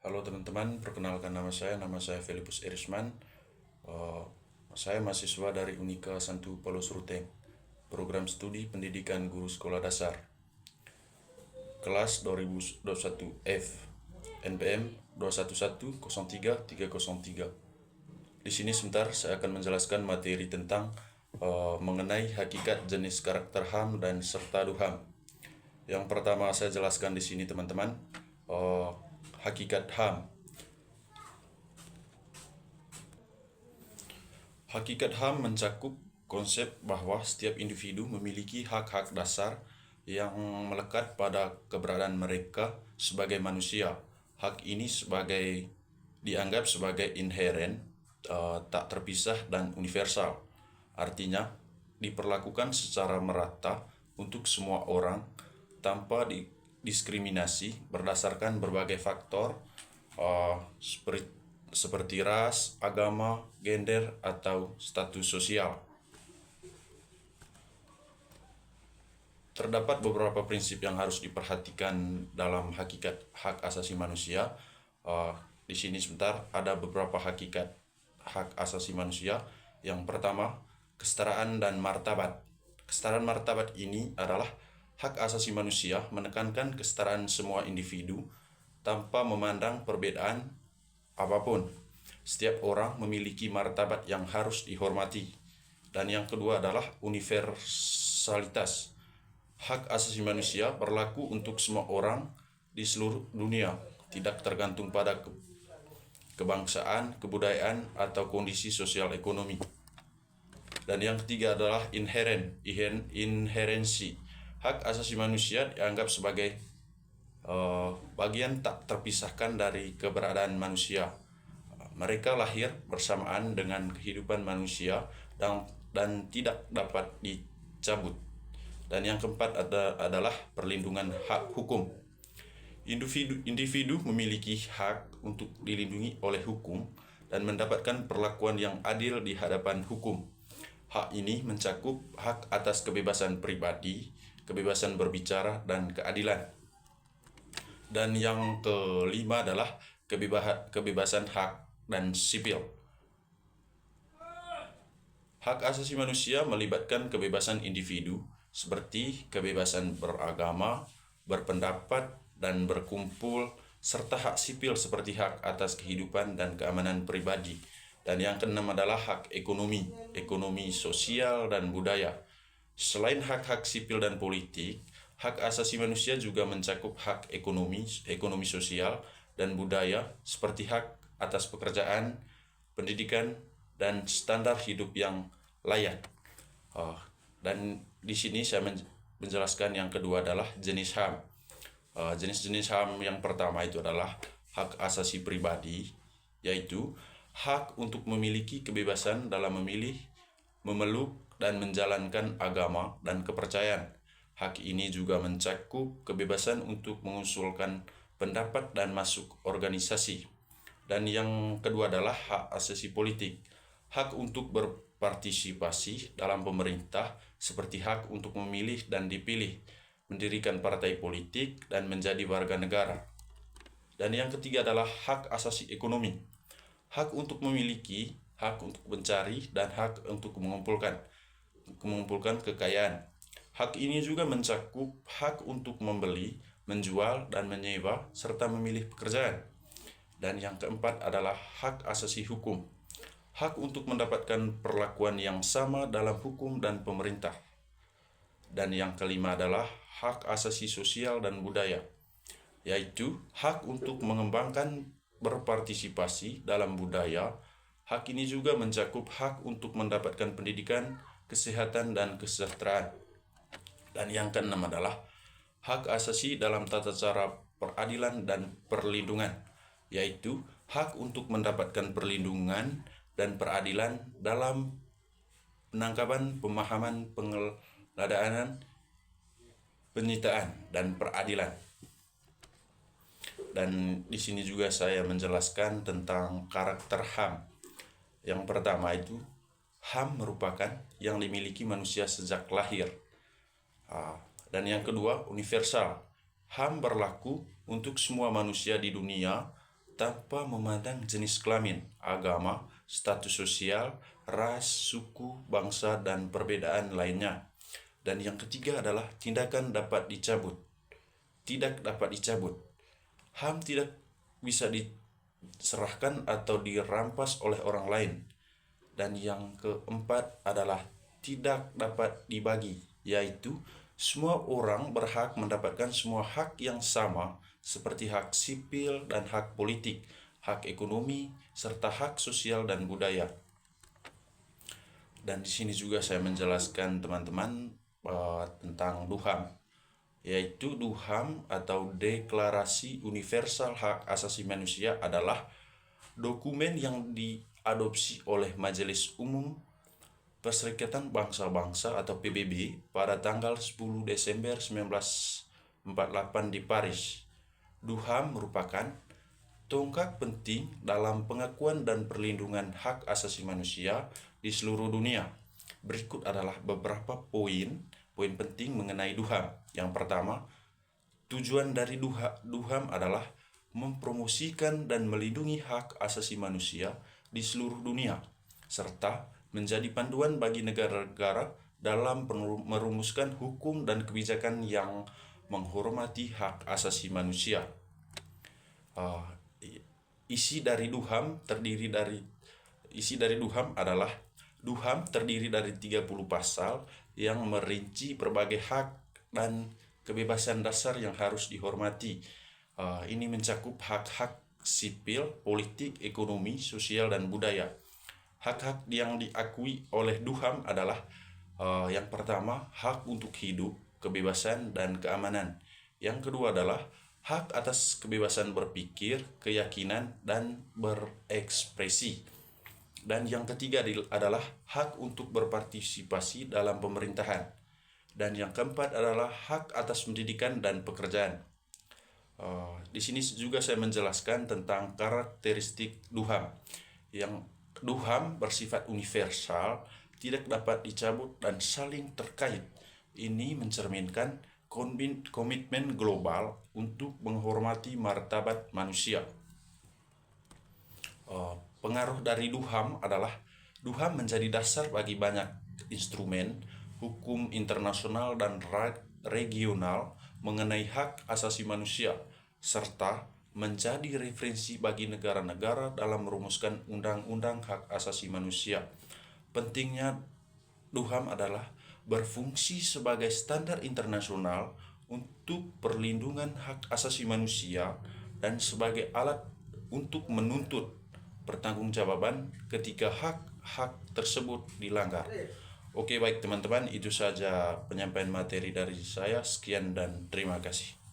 Halo teman-teman, perkenalkan nama saya Filipus Erisman. Eh, saya mahasiswa dari Unika Santu Paulus Ruteng, program studi pendidikan guru sekolah dasar, kelas 2021 F, NPM 211030303. Di sini sebentar saya akan menjelaskan materi tentang mengenai hakikat jenis karakter HAM dan serta DUHAM. Yang pertama saya jelaskan di sini teman-teman, hakikat HAM. Hakikat HAM mencakup konsep bahwa setiap individu memiliki hak-hak dasar yang melekat pada keberadaan mereka sebagai manusia. Hak ini dianggap sebagai inheren, tak terpisah dan universal. Artinya, diperlakukan secara merata untuk semua orang tanpa diskriminasi berdasarkan berbagai faktor, seperti ras, agama, gender, atau status sosial. Terdapat beberapa prinsip yang harus diperhatikan dalam hakikat hak asasi manusia. Di sini sebentar ada beberapa hakikat hak asasi manusia. Yang pertama, kesetaraan dan martabat. Kesetaraan martabat ini adalah hak asasi manusia menekankan kesetaraan semua individu tanpa memandang perbedaan apapun. Setiap orang memiliki martabat yang harus dihormati. Dan yang kedua adalah universalitas. Hak asasi manusia berlaku untuk semua orang di seluruh dunia, tidak tergantung pada kebangsaan, kebudayaan, atau kondisi sosial ekonomi. Dan yang ketiga adalah inherensi. Hak asasi manusia dianggap sebagai bagian tak terpisahkan dari keberadaan manusia. Mereka lahir bersamaan dengan kehidupan manusia dan tidak dapat dicabut. Dan yang keempat adalah perlindungan hak hukum. Individu memiliki hak untuk dilindungi oleh hukum dan mendapatkan perlakuan yang adil di hadapan hukum. Hak ini mencakup hak atas kebebasan pribadi, kebebasan berbicara, dan keadilan. Dan yang kelima adalah kebebasan hak dan sipil. Hak asasi manusia melibatkan kebebasan individu seperti kebebasan beragama, berpendapat, dan berkumpul, serta hak sipil seperti hak atas kehidupan dan keamanan pribadi. Dan yang keenam adalah hak ekonomi sosial, dan budaya. Selain hak-hak sipil dan politik, hak asasi manusia juga mencakup hak ekonomi sosial, dan budaya seperti hak atas pekerjaan, pendidikan, dan standar hidup yang layak. Dan di sini saya menjelaskan yang kedua adalah jenis HAM. Jenis-jenis HAM yang pertama itu adalah hak asasi pribadi, yaitu hak untuk memiliki kebebasan dalam memilih, memeluk, dan menjalankan agama dan kepercayaan. Hak ini juga mencakup kebebasan untuk mengusulkan pendapat dan masuk organisasi. Dan yang kedua adalah hak asasi politik, hak untuk berpartisipasi dalam pemerintah, seperti hak untuk memilih dan dipilih, mendirikan partai politik, dan menjadi warga negara. Dan yang ketiga adalah hak asasi ekonomi, hak untuk memiliki, hak untuk mencari, dan hak untuk mengumpulkan kekayaan. Hak ini juga mencakup hak untuk membeli, menjual, dan menyewa, serta memilih pekerjaan. Dan yang keempat adalah hak asasi hukum, hak untuk mendapatkan perlakuan yang sama dalam hukum dan pemerintah. Dan yang kelima adalah hak asasi sosial dan budaya, yaitu hak untuk mengembangkan berpartisipasi dalam budaya. Hak ini juga mencakup hak untuk mendapatkan pendidikan, kesehatan, dan kesejahteraan. Dan yang keenam adalah hak asasi dalam tata cara peradilan dan perlindungan, yaitu hak untuk mendapatkan perlindungan dan peradilan dalam penangkapan, pemahaman, pengeladaan, penyitaan, dan peradilan. Dan di sini juga saya menjelaskan tentang karakter HAM. Yang pertama itu, HAM merupakan yang dimiliki manusia sejak lahir. Dan yang kedua, universal. HAM berlaku untuk semua manusia di dunia tanpa memandang jenis kelamin, agama, status sosial, ras, suku, bangsa, dan perbedaan lainnya. Dan yang ketiga adalah tindakan dapat dicabut. Tidak dapat dicabut. HAM tidak bisa diserahkan atau dirampas oleh orang lain. Dan yang keempat adalah tidak dapat dibagi, yaitu semua orang berhak mendapatkan semua hak yang sama seperti hak sipil dan hak politik, hak ekonomi, serta hak sosial dan budaya. Dan di sini juga saya menjelaskan teman-teman tentang DUHAM, yaitu DUHAM atau Deklarasi Universal Hak Asasi Manusia adalah dokumen yang diadopsi oleh Majelis Umum Perserikatan Bangsa-Bangsa atau PBB pada tanggal 10 Desember 1948 di Paris. DUHAM merupakan tonggak penting dalam pengakuan dan perlindungan hak asasi manusia di seluruh dunia. Berikut adalah beberapa poin penting mengenai DUHAM. Yang pertama, tujuan dari DUHAM adalah mempromosikan dan melindungi hak asasi manusia di seluruh dunia, serta menjadi panduan bagi negara-negara dalam merumuskan hukum dan kebijakan yang menghormati hak asasi manusia. Isi dari DUHAM adalah DUHAM terdiri dari 30 pasal yang merinci berbagai hak dan kebebasan dasar yang harus dihormati. Ini mencakup hak-hak sipil, politik, ekonomi, sosial, dan budaya. Hak-hak yang diakui oleh DUHAM adalah yang pertama, hak untuk hidup, kebebasan, dan keamanan. Yang kedua adalah hak atas kebebasan berpikir, keyakinan, dan berekspresi. Dan yang ketiga adalah hak untuk berpartisipasi dalam pemerintahan. Dan yang keempat adalah hak atas pendidikan dan pekerjaan. Di sini juga saya menjelaskan tentang karakteristik DUHAM. Yang DUHAM bersifat universal, tidak dapat dicabut dan saling terkait. Ini mencerminkan komitmen global untuk menghormati martabat manusia. Pengaruh dari DUHAM adalah DUHAM menjadi dasar bagi banyak instrumen hukum internasional dan regional mengenai hak asasi manusia, serta menjadi referensi bagi negara-negara dalam merumuskan undang-undang hak asasi manusia. Pentingnya DUHAM adalah berfungsi sebagai standar internasional untuk perlindungan hak asasi manusia dan sebagai alat untuk menuntut pertanggungjawaban ketika hak-hak tersebut dilanggar. Oke, baik teman-teman, itu saja penyampaian materi dari saya. Sekian dan terima kasih.